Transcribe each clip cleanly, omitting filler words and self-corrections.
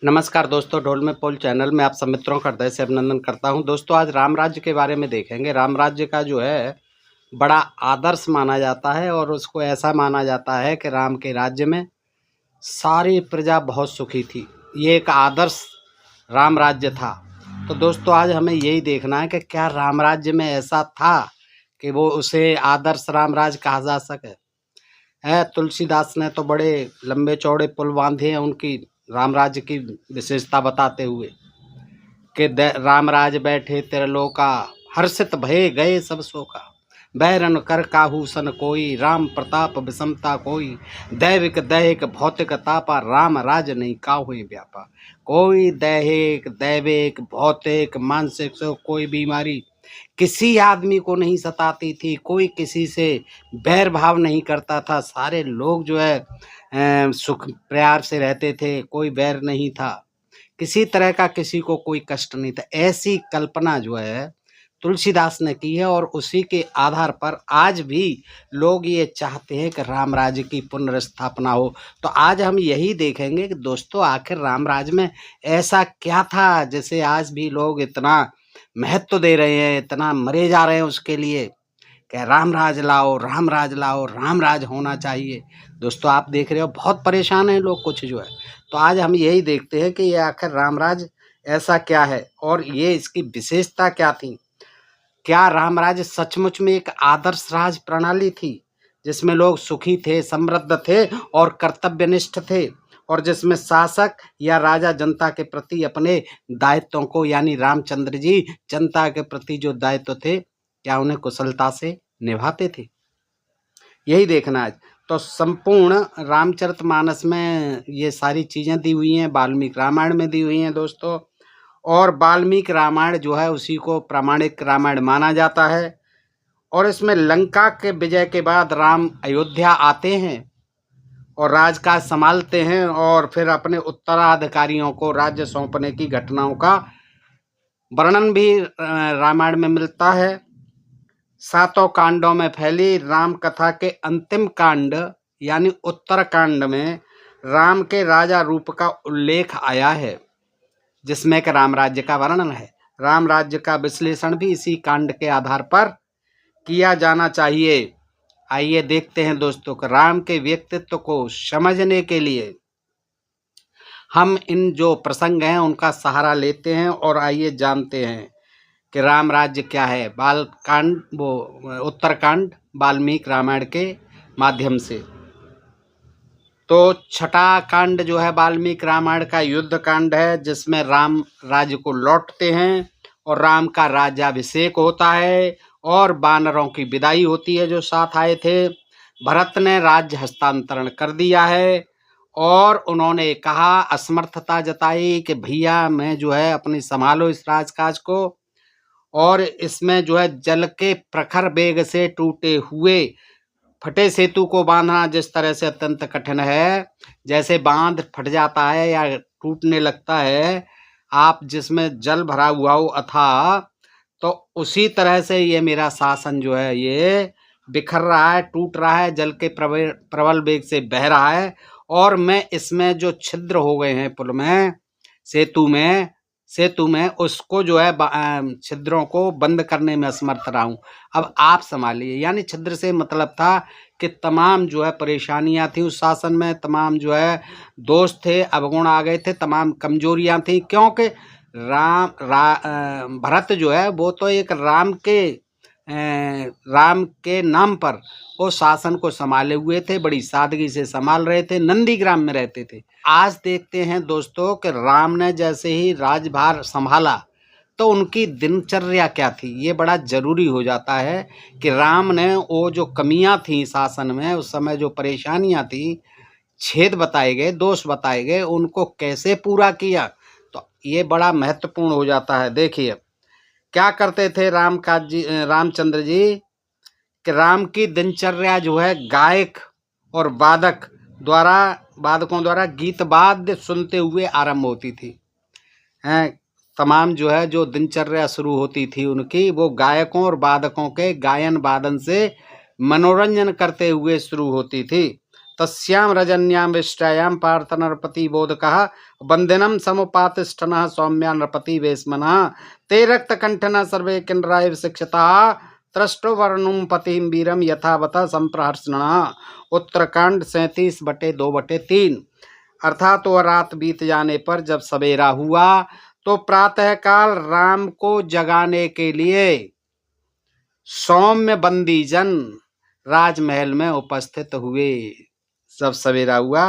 नमस्कार दोस्तों, ढोल में पोल चैनल में आप सब मित्रों का हृदय से अभिनंदन करता हूं। दोस्तों, आज राम राज्य के बारे में देखेंगे। राम राज्य का जो है बड़ा आदर्श माना जाता है और उसको ऐसा माना जाता है कि राम के राज्य में सारी प्रजा बहुत सुखी थी। ये एक आदर्श राम राज्य था। तो दोस्तों, आज हमें यही देखना है कि क्या राम राज्य में ऐसा था कि वो उसे आदर्श राम राज्य कहा जा सके। तुलसीदास ने तो बड़े लंबे चौड़े पुल बांधे हैं उनकी राम राज्य की विशेषता बताते हुए कि राम राज बैठे त्रिलोका, हर्षित भये गए सब शोका। बैरन कर काहू सन कोई, राम प्रताप विषमता कोई। दैविक दैहिक भौतिक तापा, राम राज नहीं काहुए व्यापा। कोई दैहिक दैविक भौतिक मानसिक से कोई बीमारी किसी आदमी को नहीं सताती थी। कोई किसी से बैर भाव नहीं करता था। सारे लोग जो है सुख प्यार से रहते थे। कोई बैर नहीं था, किसी तरह का किसी को कोई कष्ट नहीं था। ऐसी कल्पना जो है तुलसीदास ने की है और उसी के आधार पर आज भी लोग ये चाहते हैं कि राम राज्य की पुनर्स्थापना हो। तो आज हम यही देखेंगे कि दोस्तों, आखिर राम राज्य में ऐसा क्या था जिसे आज भी लोग इतना महत्व दे रहे हैं, इतना मरे जा रहे हैं उसके लिए कि राम राज लाओ, राम राज लाओ, राम राज होना चाहिए। दोस्तों, आप देख रहे हो बहुत परेशान हैं लोग कुछ जो है। तो आज हम यही देखते हैं कि ये आखिर राम राज ऐसा क्या है और ये इसकी विशेषता क्या थी। क्या राम राज्य सचमुच में एक आदर्श राज प्रणाली थी जिसमें लोग सुखी थे, समृद्ध थे और कर्तव्यनिष्ठ थे, और जिसमें शासक या राजा जनता के प्रति अपने दायित्वों को, यानी रामचंद्र जी जनता के प्रति जो दायित्व थे, क्या उन्हें कुशलता से निभाते थे? यही देखना है। तो संपूर्ण रामचरितमानस में ये सारी चीज़ें दी हुई हैं, वाल्मीकि रामायण में दी हुई हैं दोस्तों। और वाल्मीकि रामायण जो है उसी को प्रामाणिक रामायण माना जाता है। और इसमें लंका के विजय के बाद राम अयोध्या आते हैं और राजकाज संभालते हैं और फिर अपने उत्तराधिकारियों को राज्य सौंपने की घटनाओं का वर्णन भी रामायण में मिलता है। 7 कांडों में फैली राम कथा के अंतिम कांड यानी उत्तर कांड में राम के राजा रूप का उल्लेख आया है, जिसमें कि राम राज्य का वर्णन है। राम राज्य का विश्लेषण भी इसी कांड के आधार पर किया जाना चाहिए। आइए देखते हैं दोस्तों कि राम के व्यक्तित्व को समझने के लिए हम इन जो प्रसंग हैं उनका सहारा लेते हैं और आइए जानते हैं कि राम राज्य क्या है। बालकांड वो उत्तरकांड वाल्मीकि रामायण के माध्यम से। तो छठा कांड जो है वाल्मीकि रामायण का युद्ध कांड है, जिसमें राम राज्य को लौटते हैं और राम का राज्याभिषेक होता है और वानरों की विदाई होती है जो साथ आए थे। भरत ने राज्य हस्तांतरण कर दिया है और उन्होंने कहा, असमर्थता जताई कि भैया मैं जो है अपनी संभालो इस राजकाज को। और इसमें जो है जल के प्रखर वेग से टूटे हुए फटे सेतु को बांधना जिस तरह से अत्यंत कठिन है, जैसे बांध फट जाता है या टूटने लगता है, आप जिसमें जल भरा हुआ हो अथाह, तो उसी तरह से ये मेरा शासन जो है ये बिखर रहा है, टूट रहा है, जल के प्रबल वेग से बह रहा है। और मैं इसमें जो छिद्र हो गए हैं पुल में, सेतु में उसको जो है छिद्रों को बंद करने में असमर्थ रहा हूँ। अब आप संभालिए। यानी छिद्र से मतलब था कि तमाम जो है परेशानियां थी उस शासन में, तमाम जो है दोष थे, अवगुण आ गए थे, तमाम कमजोरियां थी, क्योंकि भरत जो है वो तो एक राम के नाम पर वो शासन को संभाले हुए थे, बड़ी सादगी से संभाल रहे थे, नंदीग्राम में रहते थे। आज देखते हैं दोस्तों कि राम ने जैसे ही राजभार संभाला तो उनकी दिनचर्या क्या थी, ये बड़ा जरूरी हो जाता है कि राम ने वो जो कमियां थी शासन में, उस समय जो परेशानियां थी, छेद बताए गए, दोष बताए गए, उनको कैसे पूरा किया। तो ये बड़ा महत्वपूर्ण हो जाता है। देखिए क्या करते थे रामचंद्र जी कि राम की दिनचर्या जो है गायक और वादकों द्वारा गीत वाद्य सुनते हुए आरंभ होती थी। तमाम जो है जो दिनचर्या शुरू होती थी उनकी, वो गायकों और वादकों के गायन वादन से मनोरंजन करते हुए शुरू होती थी। तस्यां रजन्यां विष्टायां पार्थ नरपति बोधकः वंदनम समुपातिष्ठनः सौम्या नरपति वेश्मनः ते रक्तकंठनः सर्वे किन्नराः शिक्षिताः त्रष्टो वर्णुम पतिम वीरम यथावत संप्रहर्षणः। उत्तरकांड 37/2/3। अर्थात वह रात बीत जाने पर जब सवेरा हुआ तो प्रातः काल राम को जगाने के लिए सौम्य बंदीजन राजमहल में उपस्थित हुए। जब सवेरा हुआ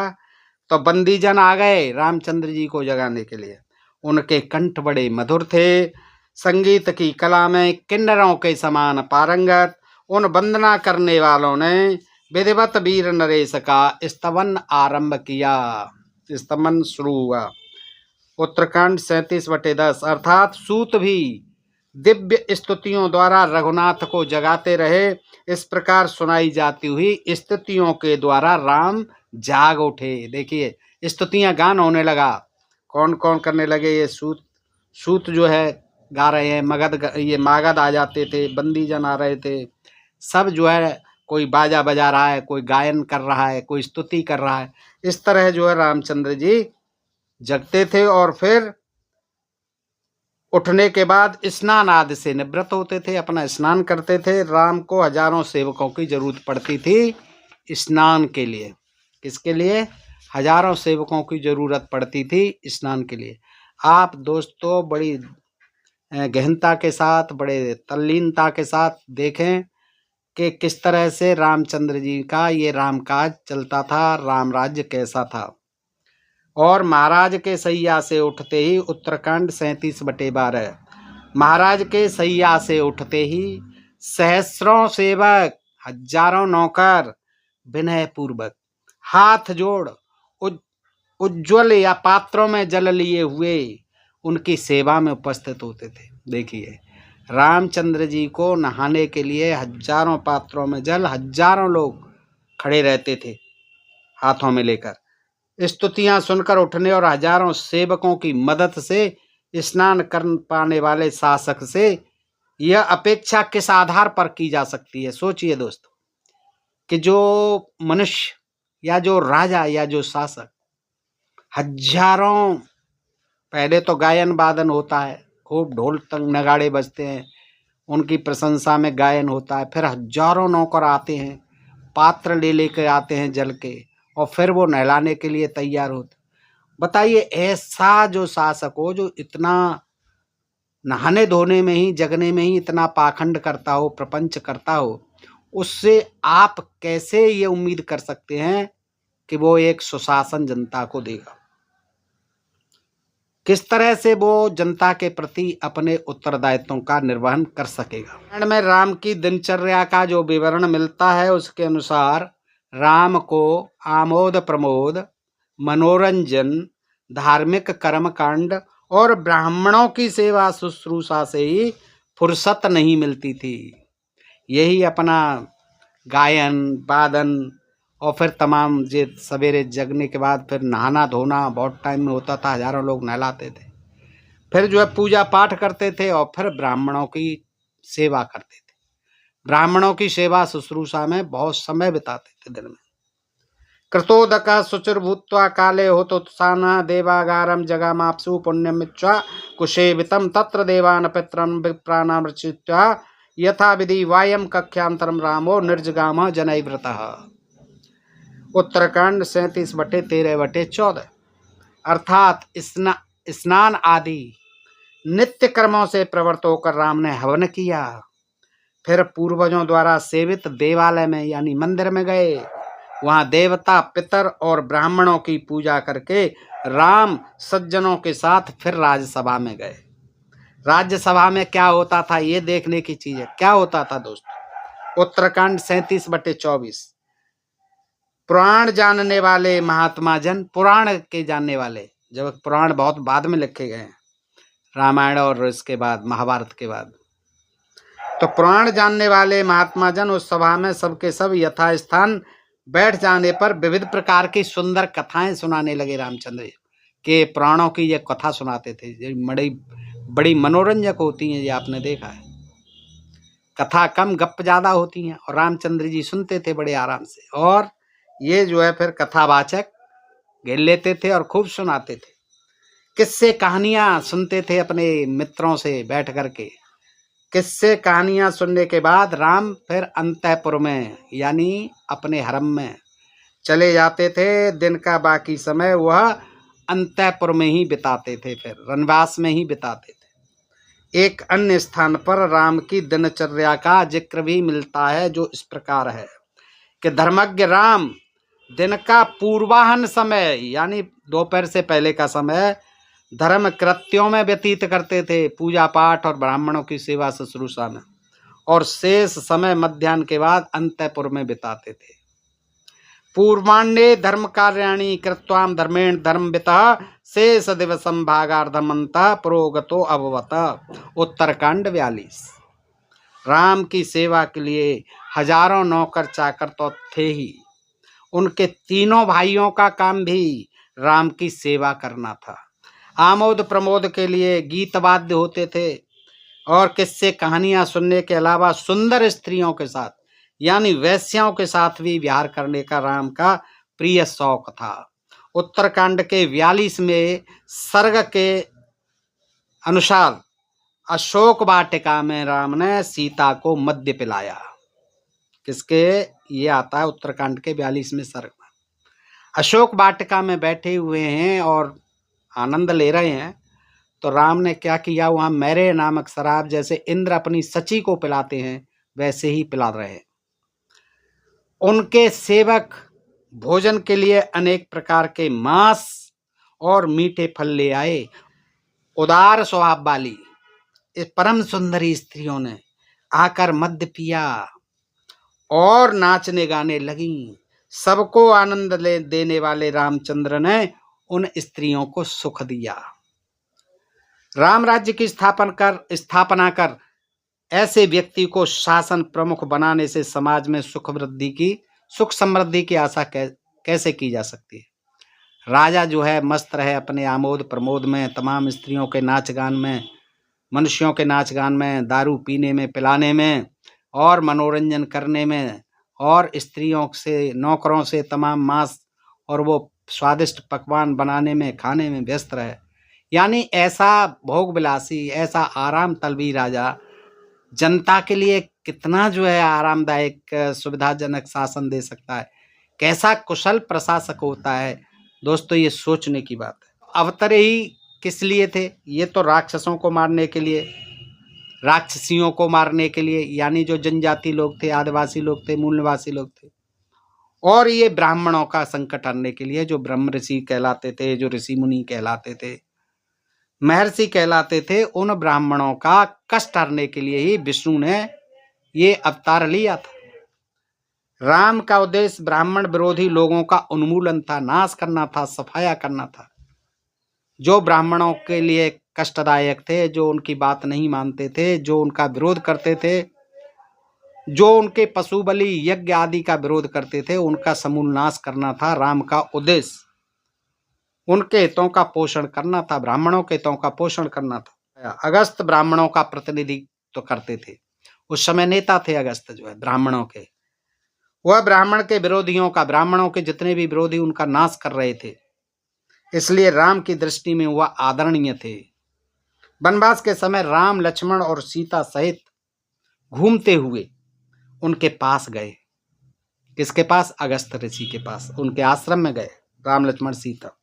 तो बंदीजन आ गए रामचंद्र जी को जगाने के लिए। उनके कंठ बड़े मधुर थे, संगीत की कला में किन्नरों के समान पारंगत। उन वंदना करने वालों ने विधिवत वीर नरेश का स्तवन आरंभ किया। स्तवन शुरू हुआ। उत्तरकांड 37/10। अर्थात सूत भी दिव्य स्तुतियों द्वारा रघुनाथ को जगाते रहे। इस प्रकार सुनाई जाती हुई स्तुतियों के द्वारा राम जाग उठे। देखिए स्तुतियां गान होने लगा। कौन कौन करने लगे? ये सूत जो है गा रहे हैं, ये मागध आ जाते थे, बंदीजन आ रहे थे, सब जो है कोई बाजा बजा रहा है, कोई गायन कर रहा है, कोई स्तुति कर रहा है। इस तरह जो है रामचंद्र जी जगते थे और फिर उठने के बाद स्नान आदि से निवृत्त होते थे, अपना स्नान करते थे। राम को हजारों सेवकों की जरूरत पड़ती थी स्नान के लिए। किसके लिए? हजारों सेवकों की जरूरत पड़ती थी स्नान के लिए। आप दोस्तों बड़ी गहनता के साथ, बड़े तल्लीनता के साथ देखें कि किस तरह से रामचंद्र जी का ये रामकाज चलता था, राम राज्य कैसा था। और महाराज के सैया से उठते ही उत्तरकांड 37/12। महाराज के सैया से उठते ही सहस्रों सेवक, हजारों नौकर विनय पूर्वक हाथ जोड़ उज्ज्वल या पात्रों में जल लिए हुए उनकी सेवा में उपस्थित होते थे। देखिए रामचंद्र जी को नहाने के लिए हजारों पात्रों में जल, हजारों लोग खड़े रहते थे हाथों में लेकर। स्तुतियां सुनकर उठने और हजारों सेवकों की मदद से स्नान कर पाने वाले शासक से यह अपेक्षा किस आधार पर की जा सकती है? सोचिए दोस्तों कि जो मनुष्य या जो राजा या जो शासक हजारों, पहले तो गायन वादन होता है, खूब ढोल तंग नगाड़े बजते हैं, उनकी प्रशंसा में गायन होता है, फिर हजारों नौकर आते हैं, पात्र ले लेकर आते हैं जल के, और फिर वो नहलाने के लिए तैयार होते। बताइए ऐसा जो शासक हो, जो इतना नहाने धोने में ही, जगने में ही इतना पाखंड करता हो, प्रपंच करता हो, उससे आप कैसे ये उम्मीद कर सकते हैं कि वो एक सुशासन जनता को देगा? किस तरह से वो जनता के प्रति अपने उत्तरदायित्वों का निर्वहन कर सकेगा? में राम की दिनचर्या का जो विवरण मिलता है उसके अनुसार राम को आमोद प्रमोद, मनोरंजन, धार्मिक कर्मकांड और ब्राह्मणों की सेवा शुश्रूषा से ही फुर्सत नहीं मिलती थी। यही अपना गायन वादन और फिर तमाम जे सवेरे जगने के बाद फिर नहाना धोना बहुत टाइम में होता था, हजारों लोग नहलाते थे, फिर जो है पूजा पाठ करते थे और फिर ब्राह्मणों की सेवा करते थे। ब्राह्मणों की सेवा शुश्रूषा में बहुत समय बिताते थे दिन में। कृतोदक शुचिर भूत्वा काले होतोत्साना देवागारम जगामाप्सु पुण्यमिच्वा कुशेवितम तत्र देवान पित्रम विप्राणाम रचित्वा यथा विधि वायम कक्षांतरम रामो निर्जगाम जनैव्रतः। उत्तरकांड 37/13/14। अर्थात स्नान आदि नित्य कर्मों से प्रवृत्त होकर राम ने हवन किया, फिर पूर्वजों द्वारा सेवित देवालय में यानी मंदिर में गए, वहां देवता, पितर और ब्राह्मणों की पूजा करके राम सज्जनों के साथ फिर राज्यसभा में गए। राज्यसभा में क्या होता था ये देखने की चीज है। क्या होता था दोस्तों? उत्तरकांड 37/24। पुराण जानने वाले महात्मा जन, पुराण के जानने वाले, जब पुराण बहुत बाद में लिखे गए हैं, रामायण और इसके बाद महाभारत के बाद, तो पुराण जानने वाले महात्मा जन उस सभा में सबके सब यथास्थान बैठ जाने पर विविध प्रकार की सुंदर कथाएं सुनाने लगे। रामचंद्र के पुराणों की ये कथा सुनाते थे, ये बड़ी मनोरंजक होती हैं, ये आपने देखा है। कथा कम गप ज्यादा होती हैं और रामचंद्र जी सुनते थे बड़े आराम से। और ये जो है फिर कथावाचक घेर लेते थे और खूब सुनाते थे। किस्से कहानियां सुनते थे अपने मित्रों से बैठ करके। किस्से कहानियां सुनने के बाद राम फिर अंतःपुर में यानी अपने हरम में चले जाते थे। दिन का बाकी समय वह अंतःपुर में ही बिताते थे, फिर वनवास में ही बिताते थे। एक अन्य स्थान पर राम की दिनचर्या का जिक्र भी मिलता है, जो इस प्रकार है कि धर्मज्ञ राम दिन का पूर्वाहन समय यानी दोपहर से पहले का समय धर्म कृत्यों में व्यतीत करते थे, पूजा पाठ और ब्राह्मणों की सेवा शुश्रूषा में, और शेष समय मध्याह्न के बाद अंतःपुर में बिताते थे। पूर्वाण्ये धर्म कार्याणि कृत्वाम धर्मेण धर्मवितः शेष दिवसम भागार्धमंतः पुरोगतो अभवत। उत्तरकांड 42। राम की सेवा के लिए हजारों नौकर चाकर तो थे ही, उनके तीनों भाइयों का काम भी राम की सेवा करना था। आमोद प्रमोद के लिए गीत वाद्य होते थे और किस्से कहानियां सुनने के अलावा सुंदर स्त्रियों के साथ यानी वैश्याओं के साथ भी विहार करने का राम का प्रिय शौक था। उत्तरकांड के 42 में सर्ग के अनुसार अशोक वाटिका में राम ने सीता को मद्य पिलाया। किसके? ये आता है उत्तरकांड के 42 में सर्ग में। अशोक वाटिका में बैठे हुए हैं और आनंद ले रहे हैं, तो राम ने क्या किया, वहां मैरे नामक शराब जैसे इंद्र अपनी सची को पिलाते हैं वैसे ही पिला रहे हैं। उनके सेवक भोजन के लिए अनेक प्रकार के मांस और मीठे फल ले आए। उदार स्वभाव वाली इस परम सुंदरी स्त्रियों ने आकर मद्य पिया और नाचने गाने लगी। सबको आनंद देने वाले रामचंद्र ने उन स्त्रियों को सुख दिया। राम राज्य की स्थापना कर ऐसे व्यक्ति को शासन प्रमुख बनाने से समाज में सुख समृद्धि की आशा कैसे की जा सकती है। राजा जो है मस्त रहे अपने आमोद प्रमोद में, तमाम स्त्रियों के नाच गान में, मनुष्यों के नाच गान में, दारू पीने में, पिलाने में और मनोरंजन करने में, और स्त्रियों से नौकरों से तमाम मांस और वो स्वादिष्ट पकवान बनाने में, खाने में व्यस्त रहे। यानी ऐसा भोग विलासी, ऐसा आराम तलबी राजा जनता के लिए कितना जो है आरामदायक सुविधाजनक शासन दे सकता है, कैसा कुशल प्रशासक होता है। दोस्तों ये सोचने की बात है। अवतरे ही किस लिए थे? ये तो राक्षसों को मारने के लिए, राक्षसियों को मारने के लिए, यानी जो जनजाति लोग थे, आदिवासी लोग थे, मूल निवासी लोग थे, और ये ब्राह्मणों का संकट हरने के लिए, जो ब्रह्म ऋषि कहलाते थे, जो ऋषि मुनि कहलाते थे, महर्षि कहलाते थे, उन ब्राह्मणों का कष्ट हरने के लिए ही विष्णु ने ये अवतार लिया था। राम का उद्देश्य ब्राह्मण विरोधी लोगों का उन्मूलन था, नाश करना था, सफाया करना था। जो ब्राह्मणों के लिए कष्टदायक थे, जो उनकी बात नहीं मानते थे, जो उनका विरोध करते थे, जो उनके पशु बलि यज्ञ आदि का विरोध करते थे, उनका समूल नाश करना था राम का उद्देश्य। उनके हितों का पोषण करना था, ब्राह्मणों के हितों का पोषण करना था। अगस्त ब्राह्मणों का प्रतिनिधित्व करते थे, उस समय नेता थे अगस्त जो है ब्राह्मणों के। वह ब्राह्मण के विरोधियों का, ब्राह्मणों के जितने भी विरोधी उनका नाश कर रहे थे, इसलिए राम की दृष्टि में वह आदरणीय थे। वनवास के समय राम लक्ष्मण और सीता सहित घूमते हुए उनके पास गए। किसके पास? अगस्त ऋषि के पास, उनके आश्रम में गए राम लक्ष्मण सीता,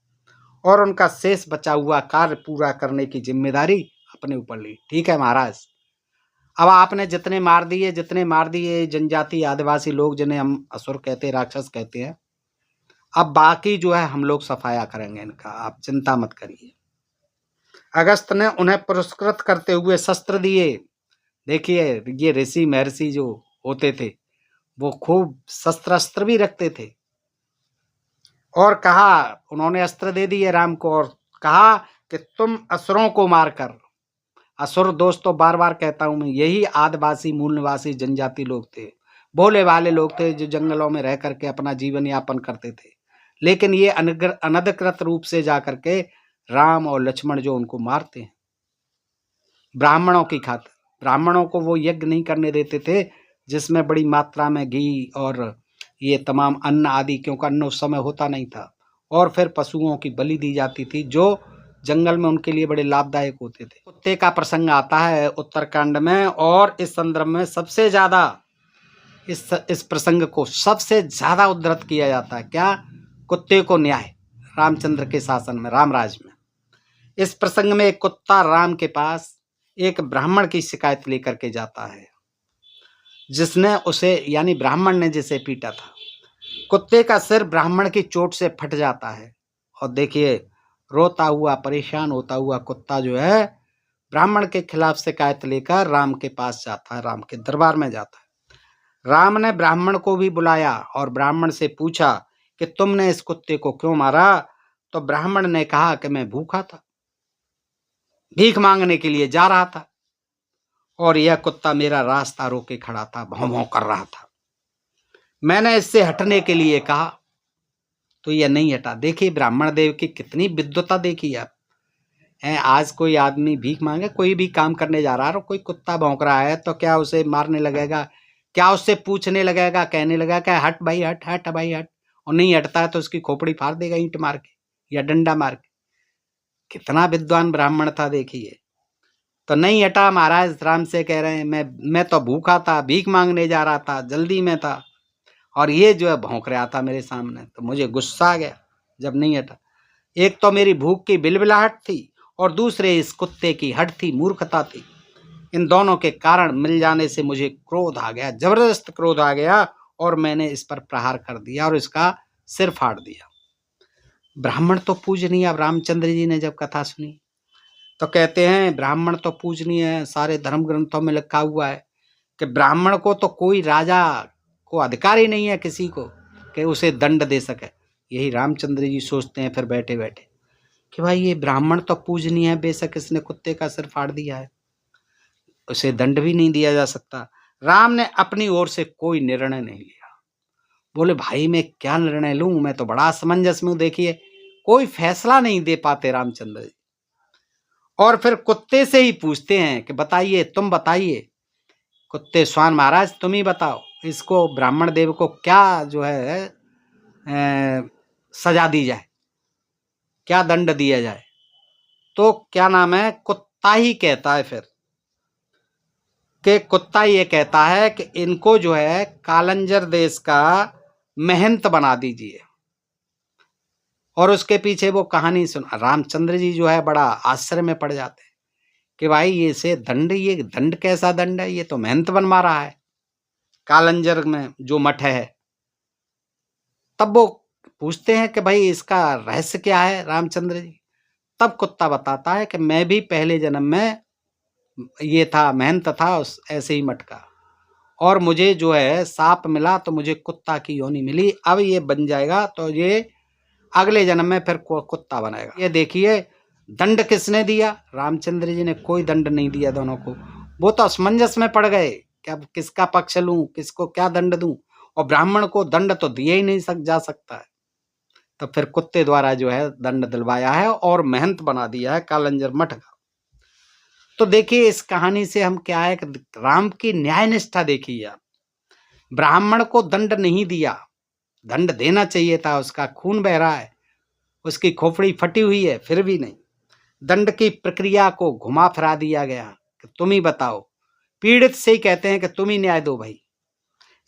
और उनका शेष बचा हुआ कार्य पूरा करने की जिम्मेदारी अपने ऊपर ली। ठीक है महाराज, अब आपने जितने मार दिए जनजाति आदिवासी लोग, जिन्हें हम असुर कहते हैं, राक्षस कहते हैं, अब बाकी जो है हम लोग सफाया करेंगे इनका, आप चिंता मत करिए। अगस्त ने उन्हें पुरस्कृत करते हुए शस्त्र दिए। देखिए ये ऋषि महर्षि जो होते थे वो खूब शस्त्र भी रखते थे, और कहा, उन्होंने अस्त्र दे दिए राम को और कहा कि तुम असुरों को मारकर, असुर दोस्तों बार बार कहता हूं मैं, यही आदिवासी मूल निवासी जनजाति लोग थे, भोले भाले लोग थे, जो जंगलों में रह करके अपना जीवन यापन करते थे। लेकिन ये अनधिकृत रूप से जाकर के राम और लक्ष्मण जो उनको मारते हैं ब्राह्मणों की खातिर। ब्राह्मणों को वो यज्ञ नहीं करने देते थे जिसमें बड़ी मात्रा में घी और ये तमाम अन्न आदि, क्योंकि अन्न उस समय होता नहीं था, और फिर पशुओं की बलि दी जाती थी जो जंगल में उनके लिए बड़े लाभदायक होते थे। कुत्ते का प्रसंग आता है उत्तरकांड में, और इस संदर्भ में सबसे ज्यादा इस प्रसंग को सबसे ज्यादा उद्धृत किया जाता है। क्या? कुत्ते को न्याय, रामचंद्र के शासन में, रामराज में। इस प्रसंग में एक कुत्ता राम के पास एक ब्राह्मण की शिकायत लेकर के जाता है, जिसने उसे, यानी ब्राह्मण ने जिसे पीटा था। कुत्ते का सिर ब्राह्मण की चोट से फट जाता है, और देखिए रोता हुआ, परेशान होता हुआ कुत्ता जो है ब्राह्मण के खिलाफ शिकायत लेकर राम के पास जाता है, राम के दरबार में जाता है। राम ने ब्राह्मण को भी बुलाया और ब्राह्मण से पूछा कि तुमने इस कुत्ते को क्यों मारा? तो ब्राह्मण ने कहा कि मैं भूखा था, भीख मांगने के लिए जा रहा था, और यह कुत्ता मेरा रास्ता रोके खड़ा था, भौं भौं कर रहा था। मैंने इससे हटने के लिए कहा तो यह नहीं हटा। देखिए ब्राह्मण देव की कितनी विद्वता देखी आप। आज कोई आदमी भीख मांगे, कोई भी काम करने जा रहा है और कोई कुत्ता भौंक रहा है, तो क्या उसे मारने लगेगा? क्या उससे पूछने लगेगा, कहने लगेगा क्या हट भाई हट, हट भाई हट, और नहीं हटता है तो उसकी खोपड़ी फाड़ देगा ईंट मार के या डंडा मार के। कितना विद्वान ब्राह्मण था देखिए। तो नहीं हटा, महाराज राम से कह रहे हैं मैं तो भूखा था, भीख मांगने जा रहा था, जल्दी में था, और ये जो है भौंक रहा था मेरे सामने, तो मुझे गुस्सा आ गया जब नहीं हटा। एक तो मेरी भूख की बिलबिलाहट थी, और दूसरे इस कुत्ते की हट थी, मूर्खता थी। इन दोनों के कारण मिल जाने से मुझे क्रोध आ गया, जबरदस्त क्रोध आ गया, और मैंने इस पर प्रहार कर दिया और इसका सिर फाड़ दिया। ब्राह्मण तो पूजनीय। अब रामचंद्र जी ने जब कथा सुनी तो कहते हैं ब्राह्मण तो पूजनीय है, सारे धर्म ग्रंथों में लिखा हुआ है कि ब्राह्मण को तो कोई राजा को अधिकार ही नहीं है किसी को कि उसे दंड दे सके। यही रामचंद्र जी सोचते हैं फिर बैठे बैठे कि भाई ये ब्राह्मण तो पूजनीय है, बेशक इसने कुत्ते का सिर फाड़ दिया है, उसे दंड भी नहीं दिया जा सकता। राम ने अपनी ओर से कोई निर्णय नहीं लिया। बोले भाई मैं क्या निर्णय लूं, मैं तो बड़ा असमंजस में हूं। देखिए कोई फैसला नहीं दे पाते रामचंद्र जी, और फिर कुत्ते से ही पूछते हैं कि बताइए, तुम बताइए कुत्ते स्वान महाराज, तुम ही बताओ इसको ब्राह्मण देव को क्या जो है सजा दी जाए, क्या दंड दिया जाए। तो क्या नाम है, कुत्ता ही कहता है फिर कि कुत्ता ये कहता है कि इनको जो है कालंजर देश का महंत बना दीजिए। और उसके पीछे वो कहानी सुन, रामचंद्र जी जो है बड़ा आश्चर्य में पड़ जाते हैं कि भाई ये से दंड, ये दंड कैसा दंड है, ये तो महंत बनवा रहा है कालंजर में जो मठ है। तब वो पूछते हैं कि भाई इसका रहस्य क्या है रामचंद्र जी। तब कुत्ता बताता है कि मैं भी पहले जन्म में ये था, महंत था उस ऐसे ही मठ का, और मुझे जो है सांप मिला तो मुझे कुत्ता की योनि मिली, अब ये बन जाएगा तो ये अगले जन्म में फिर कुत्ता बनाएगा। ये देखिए दंड किसने दिया? रामचंद्र जी ने कोई दंड नहीं दिया दोनों को। वो तो असमंजस में पड़ गए कि अब किसका पक्ष लूं, किसको क्या दंड दूं, और ब्राह्मण को दंड तो दिया ही नहीं जा सकता है। तो फिर कुत्ते द्वारा जो है दंड दिलवाया है और महंत बना दिया है कालंजर मठ का। तो देखिए इस कहानी से हम क्या है कि राम की न्याय निष्ठा देखिए आप। ब्राह्मण को दंड नहीं दिया, दंड देना चाहिए था, उसका खून बह रहा है, उसकी खोपड़ी फटी हुई है, फिर भी नहीं। दंड की प्रक्रिया को घुमा फिरा दिया गया कि तुम ही बताओ, पीड़ित से ही कहते हैं कि तुम ही न्याय दो भाई।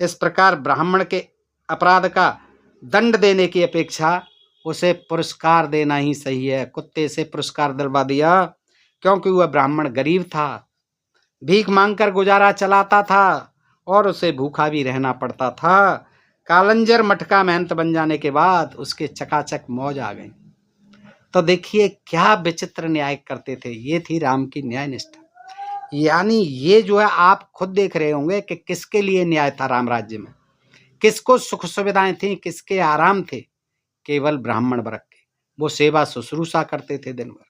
इस प्रकार ब्राह्मण के अपराध का दंड देने की अपेक्षा उसे पुरस्कार देना ही सही है। कुत्ते से पुरस्कार दिलवा दिया क्योंकि वह ब्राह्मण गरीब था, भीख मांगकर गुजारा चलाता था और उसे भूखा भी रहना पड़ता था। कालंजर मठ का महंत बन जाने के बाद उसके चकाचक मौज आ गई। तो देखिए क्या विचित्र न्याय करते थे। ये थी राम की न्याय निष्ठा। यानी ये जो है आप खुद देख रहे होंगे कि किसके लिए न्याय था राम राज्य में, किसको सुख सुविधाएं थी, किसके आराम थे? केवल ब्राह्मण वर्ग के। वो सेवा शुश्रूषा करते थे दिन भर।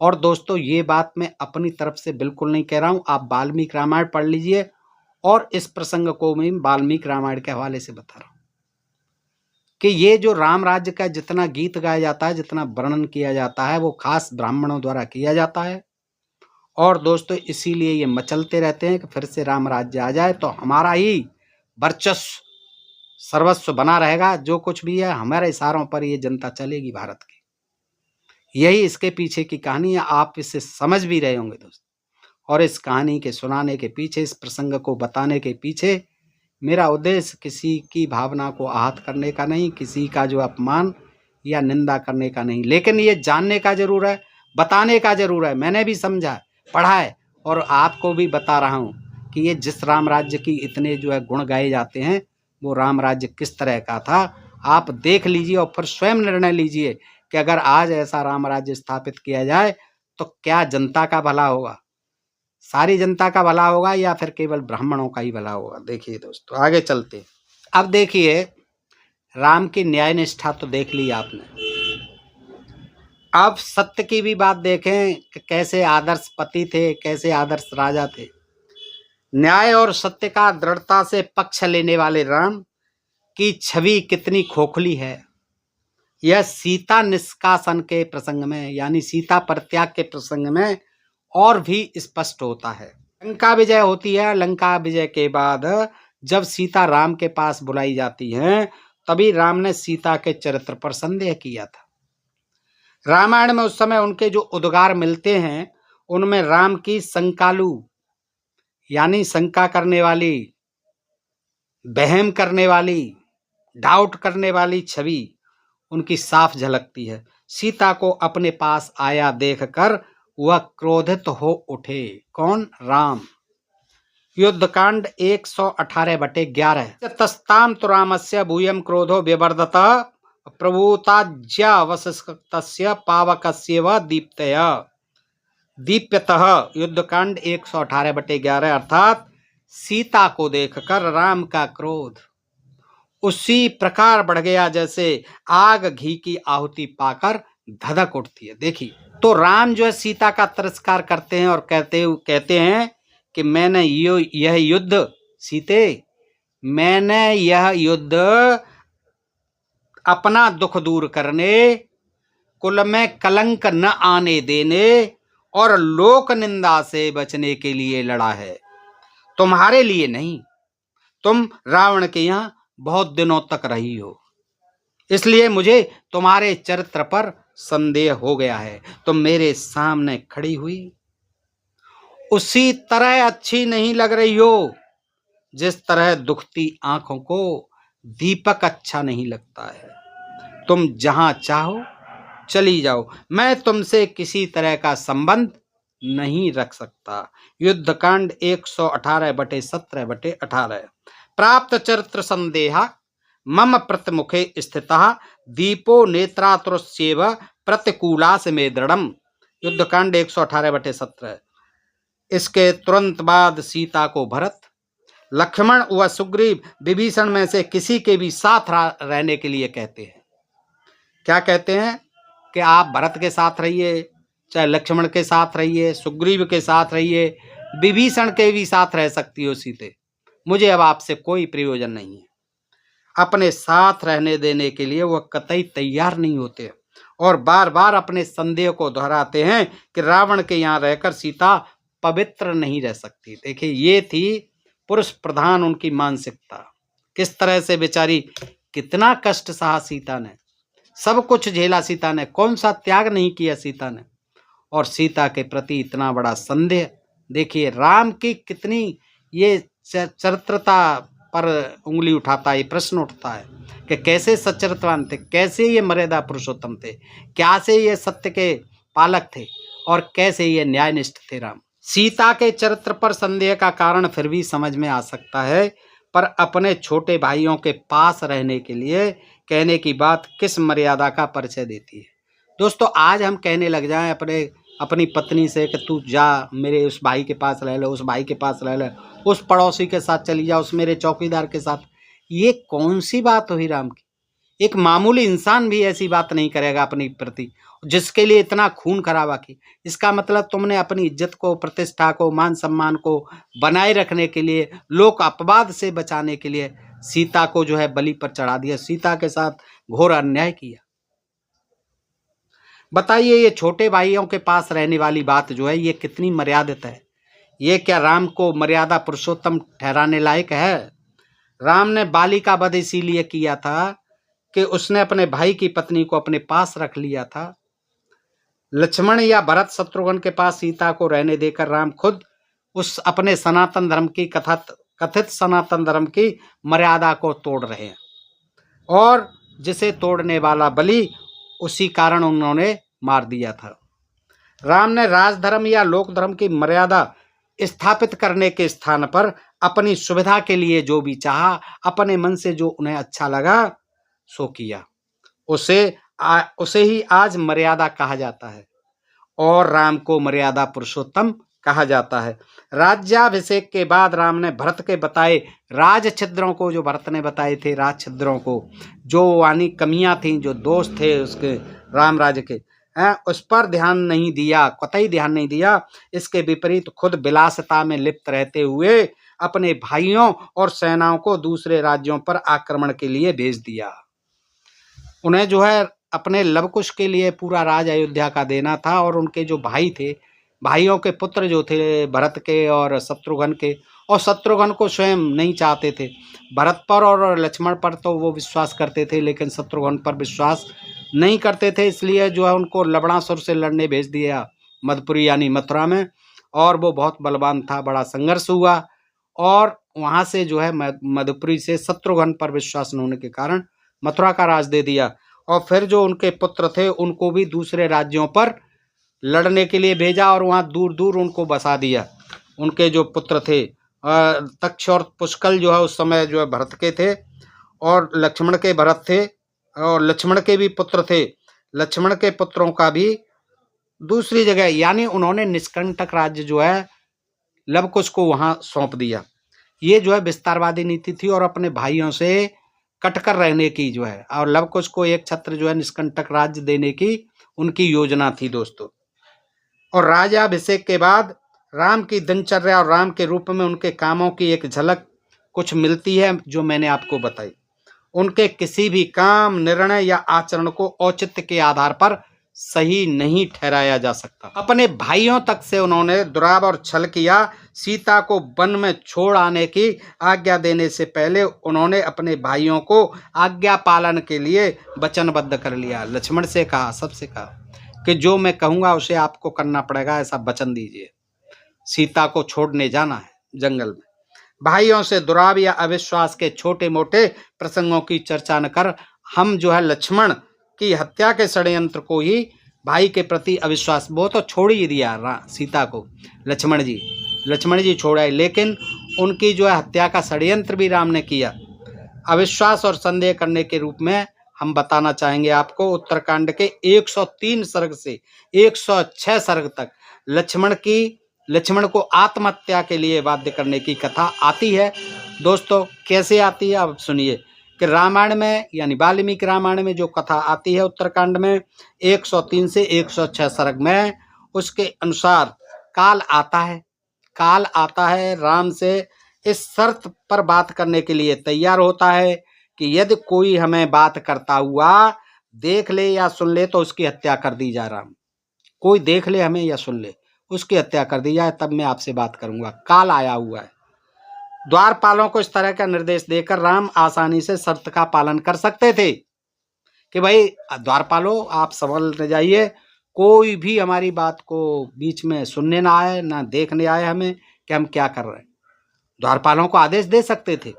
और दोस्तों ये बात मैं अपनी तरफ से बिल्कुल नहीं कह रहा हूं, आप वाल्मीकि रामायण पढ़ लीजिए, और इस प्रसंग को मैं वाल्मीकि रामायण के हवाले से बता रहा हूं कि ये जो राम राज्य का जितना गीत गाया जाता है, जितना वर्णन किया जाता है, वो खास ब्राह्मणों द्वारा किया जाता है। और दोस्तों इसीलिए ये मचलते रहते हैं कि फिर से राम राज्य आ जाए तो हमारा ही वर्चस्व सर्वस्व बना रहेगा। जो कुछ भी है हमारे इशारों पर ये जनता चलेगी भारत की। यही इसके पीछे की कहानी है। आप इसे समझ भी रहे होंगे दोस्त। और इस कहानी के सुनाने के पीछे, इस प्रसंग को बताने के पीछे मेरा उद्देश्य किसी की भावना को आहत करने का नहीं, किसी का जो अपमान या निंदा करने का नहीं, लेकिन ये जानने का जरूर है, बताने का जरूर है। मैंने भी समझा, पढ़ा है और आपको भी बता रहा हूँ कि ये जिस राम राज्य की इतने जो है गुण गाए जाते हैं, वो राम राज्य किस तरह का था। आप देख लीजिए और फिर स्वयं निर्णय लीजिए कि अगर आज ऐसा राम राज्य स्थापित किया जाए तो क्या जनता का भला होगा, सारी जनता का भला होगा या फिर केवल ब्राह्मणों का ही भला होगा। देखिए दोस्तों, आगे चलते। अब देखिए, राम की न्याय निष्ठा तो देख ली आपने। अब सत्य की भी बात देखें कि कैसे आदर्श पति थे, कैसे आदर्श राजा थे। न्याय और सत्य का दृढ़ता से पक्ष लेने वाले राम की छवि कितनी खोखली है, यह सीता निष्कासन के प्रसंग में, यानी सीता परित्याग के प्रसंग में और भी स्पष्ट होता है। लंका विजय होती है। लंका विजय के बाद जब सीता राम के पास बुलाई जाती है, तभी राम ने सीता के चरित्र पर संदेह किया था। रामायण में उस समय उनके जो उद्गार मिलते हैं, उनमें राम की शंकालु यानी शंका करने वाली, वहम करने वाली, डाउट करने वाली छवि उनकी साफ झलकती है। सीता को अपने पास आया देखकर वह क्रोधित हो उठे। कौन? राम। युद्धकांड 118/11। तस्ताम तो रामस्य भूयं क्रोधो व्यवर्धत प्रभुताज्यावशिष्टस्य पावकस्यैव दीप्यतः। युद्धकांड 118/11, अर्थात सीता को देखकर राम का क्रोध उसी प्रकार बढ़ गया जैसे आग घी की आहुति पाकर धधक उठती है। देखिए, तो राम जो है सीता का तिरस्कार करते हैं और कहते हैं कि मैंने यह युद्ध, सीते, मैंने यह युद्ध अपना दुख दूर करने, कुल में कलंक न आने देने और लोक निंदा से बचने के लिए लड़ा है, तुम्हारे लिए नहीं। तुम रावण के यहां बहुत दिनों तक रही हो, इसलिए मुझे तुम्हारे चरित्र पर संदेह हो गया है। तुम मेरे सामने खड़ी हुई उसी तरह अच्छी नहीं लग रही हो जिस तरह दुखती आंखों को दीपक अच्छा नहीं लगता है। तुम जहां चाहो चली जाओ, मैं तुमसे किसी तरह का संबंध नहीं रख सकता। युद्धकांड 118/17/18। प्राप्त चरित्र संदेहा मम प्रतिमुखे स्थितः दीपो नेत्रातुरस्येव प्रतिकूलास में दृढ़म। युद्धकांड 118/17। इसके तुरंत बाद सीता को भरत, लक्ष्मण व सुग्रीव विभीषण में से किसी के भी साथ रहने के लिए कहते हैं। क्या कहते हैं? कि आप भरत के साथ रहिए, चाहे लक्ष्मण के साथ रहिए, सुग्रीव के साथ रहिए, विभीषण के भी साथ रह सकती हो सीते, मुझे अब आपसे कोई प्रयोजन नहीं है। अपने साथ रहने देने के लिए वह कतई तैयार नहीं होते और बार बार अपने संदेह को दोहराते हैं कि रावण के यहाँ रहकर सीता पवित्र नहीं रह सकती। देखिए, ये थी पुरुष प्रधान उनकी मानसिकता। किस तरह से बेचारी, कितना कष्ट सहा सीता ने, सब कुछ झेला सीता ने, कौन सा त्याग नहीं किया सीता ने, और सीता के प्रति इतना बड़ा संदेह। देखिए राम की कितनी ये चरित्रता पर उंगली उठाता है, ये प्रश्न उठता है कि कैसे सच्चरित्रवान थे, कैसे ये मर्यादा पुरुषोत्तम थे, कैसे ये सत्य के पालक थे और कैसे ये न्यायनिष्ठ थे राम। सीता के चरित्र पर संदेह का कारण फिर भी समझ में आ सकता है, पर अपने छोटे भाइयों के पास रहने के लिए कहने की बात किस मर्यादा का परिचय देती है। दोस्तों, आज हम कहने लग जाएं अपनी पत्नी से कि तू जा, मेरे उस भाई के पास रह ले, उस भाई के पास रह ले, उस पड़ोसी के साथ चली जा, उस मेरे चौकीदार के साथ। ये कौन सी बात हुई राम की? एक मामूली इंसान भी ऐसी बात नहीं करेगा अपनी प्रति, जिसके लिए इतना खून खराबा की। इसका मतलब तुमने अपनी इज्जत को, प्रतिष्ठा को, मान सम्मान को बनाए रखने के लिए, लोक अपवाद से बचाने के लिए सीता को जो है बलि पर चढ़ा दिया, सीता के साथ घोर अन्याय किया। बताइए, ये छोटे भाइयों के पास रहने वाली बात जो है ये कितनी मर्यादित है? ये क्या राम को मर्यादा पुरुषोत्तम ठहराने लायक है? राम ने बाली का वध इसीलिए किया था कि उसने अपने भाई की पत्नी को अपने पास रख लिया था। लक्ष्मण या भरत शत्रुघ्न के पास सीता को रहने देकर राम खुद उस अपने सनातन धर्म की कथित सनातन धर्म की मर्यादा को तोड़ रहे हैं, और जिसे तोड़ने वाला बलि उसी कारण उन्होंने मार दिया था। राम ने राजधर्म या लोक धर्म की मर्यादा स्थापित करने के स्थान पर अपनी सुविधा के लिए जो भी चाहा, अपने मन से जो उन्हें अच्छा लगा सो किया, उसे ही आज मर्यादा कहा जाता है, और राम को मर्यादा पुरुषोत्तम कहा जाता है। राज्याभिषेक के बाद राम ने भरत के बताए राज छिद्रों को, जो भरत ने बताए थे राज छिद्रों को, जो वानी कमियां थीं, जो दोष थे उसके राम राज्य के, उस पर ध्यान नहीं दिया, कतई ध्यान नहीं दिया। इसके विपरीत खुद विलासिता में लिप्त रहते हुए अपने भाइयों और सेनाओं को दूसरे राज्यों पर आक्रमण के लिए भेज दिया। उन्हें जो है अपने लवकुश के लिए पूरा राज अयोध्या का देना था, और उनके जो भाई थे, भाइयों के पुत्र जो थे भरत के और शत्रुघ्न के, और शत्रुघ्न को स्वयं नहीं चाहते थे। भरत पर और लक्ष्मण पर तो वो विश्वास करते थे, लेकिन शत्रुघ्न पर विश्वास नहीं करते थे, इसलिए जो है उनको लवणासुर से लड़ने भेज दिया मधुपुरी यानी मथुरा में, और वो बहुत बलवान था। बड़ा संघर्ष हुआ, और वहाँ से जो है मधुपुरी से शत्रुघ्न पर विश्वास न होने के कारण मथुरा का राज दे दिया, और फिर जो उनके पुत्र थे उनको भी दूसरे राज्यों पर लड़ने के लिए भेजा, और वहाँ दूर दूर उनको बसा दिया। उनके जो पुत्र थे तक्ष और पुष्कल जो है उस समय जो है भरत के थे, और लक्ष्मण के भरत थे, और लक्ष्मण के भी पुत्र थे। लक्ष्मण के पुत्रों का भी दूसरी जगह, यानी उन्होंने निष्कंटक राज्य जो है लवकुश को वहाँ सौंप दिया। ये जो है विस्तारवादी नीति थी, और अपने भाइयों से कटकर रहने की जो है, और लवकुश को एक छत्र जो है निष्कंटक राज्य देने की उनकी योजना थी दोस्तों। और राज्याभिषेक के बाद राम की दिनचर्या और राम के रूप में उनके कामों की एक झलक कुछ मिलती है, जो मैंने आपको बताई। उनके किसी भी काम, निर्णय या आचरण को औचित्य के आधार पर सही नहीं ठहराया जा सकता। अपने भाइयों तक से उन्होंने दुराव और छल किया। सीता को वन में छोड़ आने की आज्ञा देने से पहले उन्होंने अपने भाइयों को आज्ञा पालन के लिए वचनबद्ध कर लिया। लक्ष्मण से कहा, सबसे कहा कि जो मैं कहूँगा उसे आपको करना पड़ेगा, ऐसा वचन दीजिए। सीता को छोड़ने जाना है जंगल में। भाइयों से दुराव या अविश्वास के छोटे मोटे प्रसंगों की चर्चा न कर हम जो है लक्ष्मण की हत्या के षड्यंत्र को ही, भाई के प्रति अविश्वास, वो तो छोड़ ही दिया सीता को लक्ष्मण जी छोड़ा, लेकिन उनकी जो है हत्या का षड्यंत्र भी राम ने किया। अविश्वास और संदेह करने के रूप में हम बताना चाहेंगे आपको उत्तरकांड के 103 सर्ग से 106 सर्ग तक लक्ष्मण को आत्महत्या के लिए बाध्य करने की कथा आती है। दोस्तों कैसे आती है अब सुनिए कि रामायण में यानी वाल्मीकि रामायण में जो कथा आती है उत्तरकांड में 103 से 106 सर्ग में, उसके अनुसार काल आता है राम से इस शर्त पर बात करने के लिए तैयार होता है कि यदि कोई हमें बात करता हुआ देख ले या सुन ले तो उसकी हत्या कर दी जाए। राम, कोई देख ले हमें या सुन ले उसकी हत्या कर दी जाए, तब मैं आपसे बात करूंगा। काल आया हुआ है। द्वारपालों को इस तरह का निर्देश देकर राम आसानी से शर्त का पालन कर सकते थे कि भाई द्वारपालों आप संभल न जाइए, कोई भी हमारी बात को बीच में सुनने ना आए, ना देखने आए हमें कि हम क्या कर रहे हैं। द्वारपालों को आदेश दे सकते थे,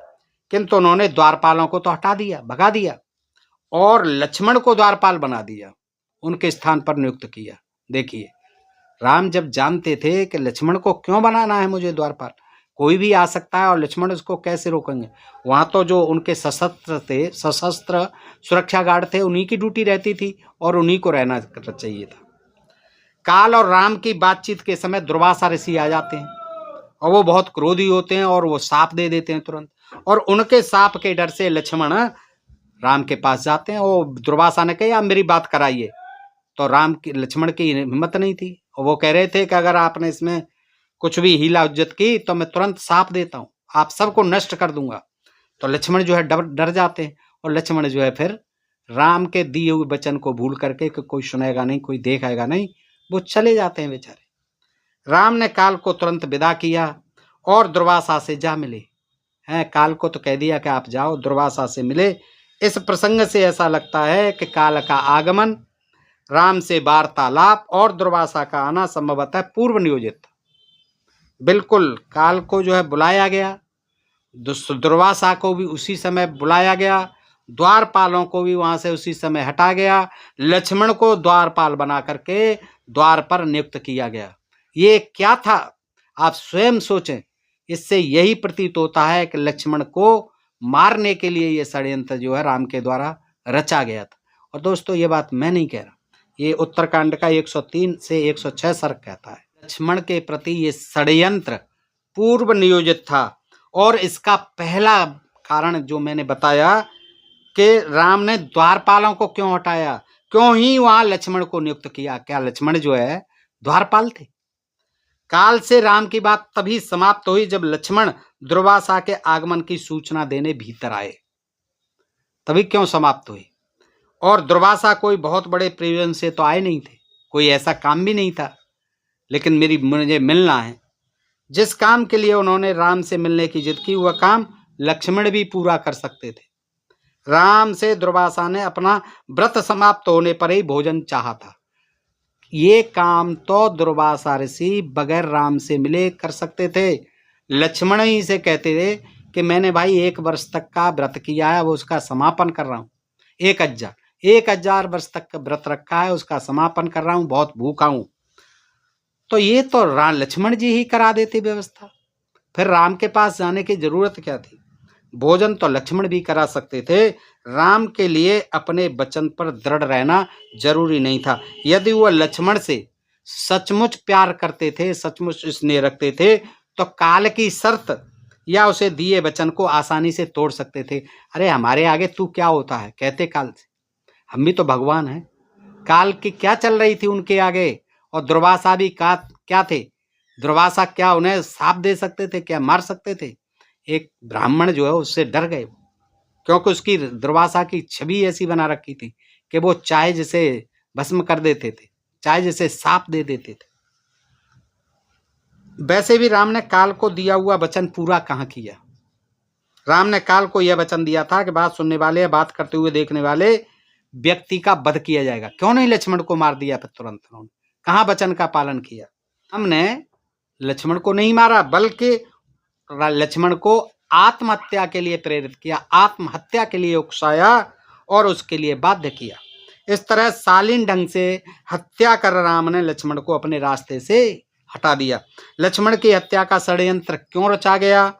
किंतु उन्होंने द्वारपालों को तो हटा दिया, भगा दिया, और लक्ष्मण को द्वारपाल बना दिया, उनके स्थान पर नियुक्त किया। देखिए राम जब जानते थे कि लक्ष्मण को क्यों बनाना है मुझे द्वारपाल, कोई भी आ सकता है और लक्ष्मण उसको कैसे रोकेंगे। वहाँ तो जो उनके सशस्त्र सुरक्षा गार्ड थे उन्हीं की ड्यूटी रहती थी, और उन्हीं को रहना चाहिए था। काल और राम की बातचीत के समय दुर्वासा ऋषि आ जाते हैं, और वो बहुत क्रोधी होते हैं, और वो साप दे देते हैं तुरंत, और उनके साप के डर से लक्ष्मण राम के पास जाते हैं। वो दुर्वासा ने कहा आप मेरी बात कराइए, तो लक्ष्मण की हिम्मत नहीं थी, और वो कह रहे थे कि अगर आपने इसमें कुछ भी हीला उज्जत की तो मैं तुरंत साप देता हूँ, आप सबको नष्ट कर दूंगा। तो लक्ष्मण जो है डर जाते हैं, और लक्ष्मण जो है फिर राम के दिए हुए वचन को भूल करके कि कोई सुनेगा नहीं, कोई देखेगा नहीं, वो चले जाते हैं बेचारे। राम ने काल को तुरंत विदा किया और दुर्वासा से जा मिले। हैं, काल को तो कह दिया कि आप जाओ दुर्वासा से मिले। इस प्रसंग से ऐसा लगता है कि काल का आगमन, राम से वार्तालाप और दुर्वासा का आना संभवतः पूर्व नियोजित था। बिल्कुल काल को जो है बुलाया गया, दुर्वासा को भी उसी समय बुलाया गया, द्वारपालों को भी वहां से उसी समय हटा गया, लक्ष्मण को द्वारपाल बना करके द्वार पर नियुक्त किया गया। ये क्या था आप स्वयं सोचें। इससे यही प्रतीत होता है कि लक्ष्मण को मारने के लिए ये षड्यंत्र जो है राम के द्वारा रचा गया था। और दोस्तों ये बात मैं नहीं कह रहा, ये उत्तरकांड का 103 से 106 सर्ग कहता है। लक्ष्मण के प्रति ये षड्यंत्र पूर्व नियोजित था। और इसका पहला कारण जो मैंने बताया कि राम ने द्वारपालों को क्यों हटाया, क्यों ही वहां लक्ष्मण को नियुक्त किया। क्या लक्ष्मण जो है द्वारपाल थे? काल से राम की बात तभी समाप्त हुई जब लक्ष्मण दुर्वासा के आगमन की सूचना देने भीतर आए, तभी क्यों समाप्त हुई। और दुर्वासा कोई बहुत बड़े प्रयोजन से तो आए नहीं थे, कोई ऐसा काम भी नहीं था, लेकिन मुझे मिलना है। जिस काम के लिए उन्होंने राम से मिलने की जिद की, वह काम लक्ष्मण भी पूरा कर सकते थे। राम से दुर्वासा ने अपना व्रत समाप्त होने पर ही भोजन चाहा था। ये काम तो दुर्वासा ऋषि बगैर राम से मिले कर सकते थे। लक्ष्मण ही से कहते थे कि मैंने भाई 1 वर्ष तक का व्रत किया है, वो उसका समापन कर रहा हूँ। 1000 वर्ष तक का व्रत रखा है, उसका समापन कर रहा हूँ, बहुत भूखा हूँ। तो ये तो लक्ष्मण जी ही करा देते व्यवस्था, फिर राम के पास जाने की जरूरत क्या थी। भोजन तो लक्ष्मण भी करा सकते थे। राम के लिए अपने वचन पर दृढ़ रहना जरूरी नहीं था। यदि वह लक्ष्मण से सचमुच प्यार करते थे, सचमुच स्नेह रखते थे, तो काल की शर्त या उसे दिए वचन को आसानी से तोड़ सकते थे। अरे हमारे आगे तू क्या होता है, कहते काल से, हम भी तो भगवान हैं। काल की क्या चल रही थी उनके आगे। और दुर्वासा भी क्या थे, दुर्वासा क्या उन्हें शाप दे सकते थे, क्या मार सकते थे। एक ब्राह्मण जो है उससे डर गए, क्योंकि उसकी दुर्वासा की छवि ऐसी बना रखी थी कि वो चाहे जिसे भस्म कर देते थे, चाहे जिसे शाप दे देते थे। वैसे भी राम ने काल को दिया हुआ वचन पूरा कहाँ किया। राम ने काल को यह वचन दिया था कि बात सुनने वाले या बात करते हुए देखने वाले व्यक्ति का वध किया जाएगा। क्यों नहीं लक्ष्मण को मार दिया फिर तुरंत उन्होंने, कहाँ वचन का पालन किया। हमने लक्ष्मण को नहीं मारा, बल्कि लक्ष्मण को आत्महत्या के लिए प्रेरित किया, आत्महत्या के लिए उकसाया और उसके लिए बाध्य किया। इस तरह शालीन ढंग से हत्या कर राम ने लक्ष्मण को अपने रास्ते से हटा दिया। लक्ष्मण की हत्या का षड्यंत्र क्यों रचा गया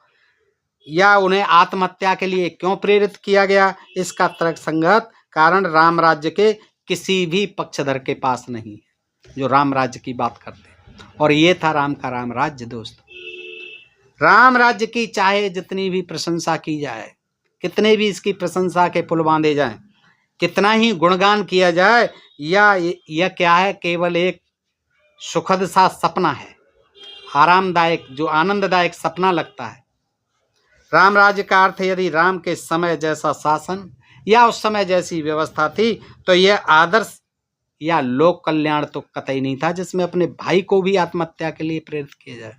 या उन्हें आत्महत्या के लिए क्यों प्रेरित किया गया, इसका तर्कसंगत कारण राम राज्य के किसी भी पक्षधर के पास नहीं है जो राम राज्य की बात करते। और ये था राम का राम राज्य। दोस्त, राम राज्य की चाहे जितनी भी प्रशंसा की जाए, कितने भी इसकी प्रशंसा के पुल बांधे जाएं, कितना ही गुणगान किया जाए, यह क्या है, केवल एक सुखद सा सपना है, आरामदायक जो आनंददायक सपना लगता है। राम राज्य का अर्थ यदि राम के समय जैसा शासन या उस समय जैसी व्यवस्था थी, तो यह आदर्श या लोक कल्याण तो कतई नहीं था जिसमें अपने भाई को भी आत्महत्या के लिए प्रेरित किया जाए,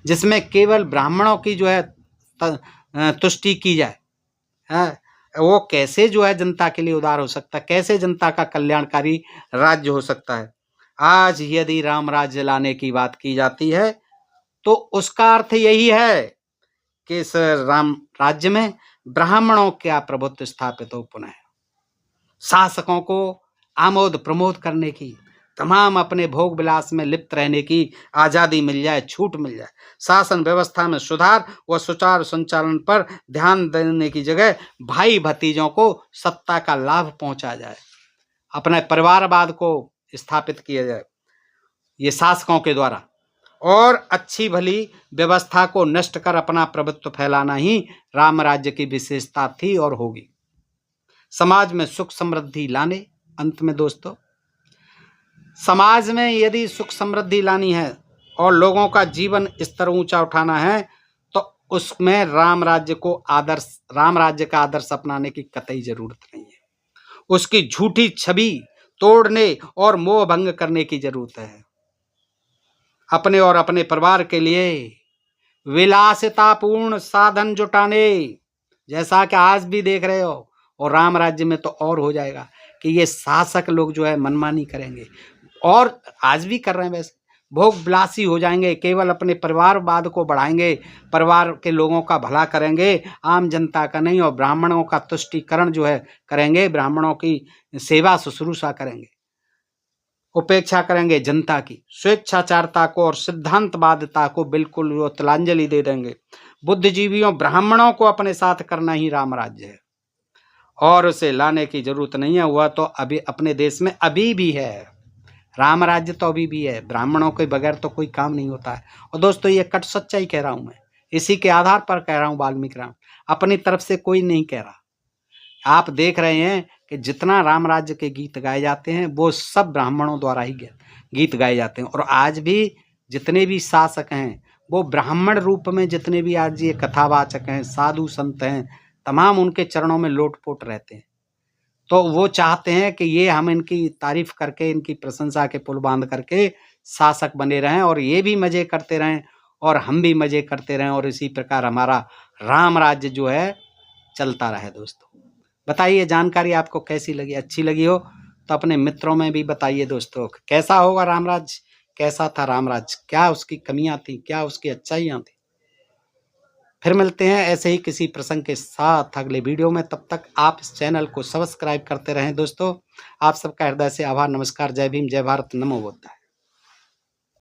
जिसमें केवल ब्राह्मणों की जो है तुष्टि की जाए। वो कैसे जो है जनता के लिए उदार हो सकता है, कैसे जनता का कल्याणकारी राज्य हो सकता है। आज यदि राम राज्य लाने की बात की जाती है तो उसका अर्थ यही है कि इस राम राज्य में ब्राह्मणों का प्रभुत्व स्थापित हो, पुनः शासकों को आमोद प्रमोद करने की, तमाम अपने भोग विलास में लिप्त रहने की आज़ादी मिल जाए, छूट मिल जाए। शासन व्यवस्था में सुधार व सुचारू संचालन पर ध्यान देने की जगह भाई भतीजों को सत्ता का लाभ पहुंचा जाए, अपने परिवारवाद को स्थापित किया जाए ये शासकों के द्वारा, और अच्छी भली व्यवस्था को नष्ट कर अपना प्रभुत्व फैलाना ही राम राज्य की विशेषता थी और होगी। समाज में सुख समृद्धि लाने, अंत में दोस्तों, समाज में यदि सुख समृद्धि लानी है और लोगों का जीवन स्तर ऊंचा उठाना है, तो उसमें राम राज्य का आदर्श अपनाने की कतई जरूरत नहीं है। उसकी झूठी छवि तोड़ने और मोह भंग करने की जरूरत है। अपने और अपने परिवार के लिए विलासितापूर्ण साधन जुटाने, जैसा कि आज भी देख रहे हो। और राम राज्य में तो और हो जाएगा कि ये शासक लोग जो है मनमानी करेंगे, और आज भी कर रहे हैं वैसे। भोग विलासी हो जाएंगे, केवल अपने परिवारवाद को बढ़ाएंगे, परिवार के लोगों का भला करेंगे, आम जनता का नहीं। और ब्राह्मणों का तुष्टीकरण जो है करेंगे, ब्राह्मणों की सेवा शुश्रूषा करेंगे, उपेक्षा करेंगे जनता की, स्वेच्छाचारता को और सिद्धांतवादिता को बिल्कुल वो तिलांजलि दे देंगे। बुद्धिजीवियों ब्राह्मणों को अपने साथ करना ही राम राज्य है, और उसे लाने की जरूरत नहीं है। हुआ तो अभी अपने देश में अभी भी है, राम राज्य तो अभी भी है। ब्राह्मणों के बगैर तो कोई काम नहीं होता है। और दोस्तों ये कट सच्चाई कह रहा हूं मैं, इसी के आधार पर कह रहा हूं। वाल्मीकि राम अपनी तरफ से कोई नहीं कह रहा। आप देख रहे हैं कि जितना राम राज्य के गीत गाए जाते हैं वो सब ब्राह्मणों द्वारा ही गीत गाए जाते हैं। और आज भी जितने भी शासक हैं वो ब्राह्मण रूप में, जितने भी आज ये कथावाचक हैं, साधु संत हैं, तमाम उनके चरणों में लोटपोट रहते हैं। तो वो चाहते हैं कि ये हम इनकी तारीफ करके, इनकी प्रशंसा के पुल बांध करके शासक बने रहें, और ये भी मजे करते रहें और हम भी मजे करते रहें, और इसी प्रकार हमारा राम राज्य जो है चलता रहे। दोस्तों बताइए जानकारी आपको कैसी लगी, अच्छी लगी हो तो अपने मित्रों में भी बताइए दोस्तों, कैसा होगा राम राज्य, कैसा था राम राज्य, क्या उसकी कमियां थी, क्या उसकी अच्छाइयां थी। फिर मिलते हैं ऐसे ही किसी प्रसंग के साथ अगले वीडियो में। तब तक आप इस चैनल को सब्सक्राइब करते रहें। दोस्तों आप सबका हृदय से आभार, नमस्कार, जय भीम, जय भारत, नमो बुद्धाय।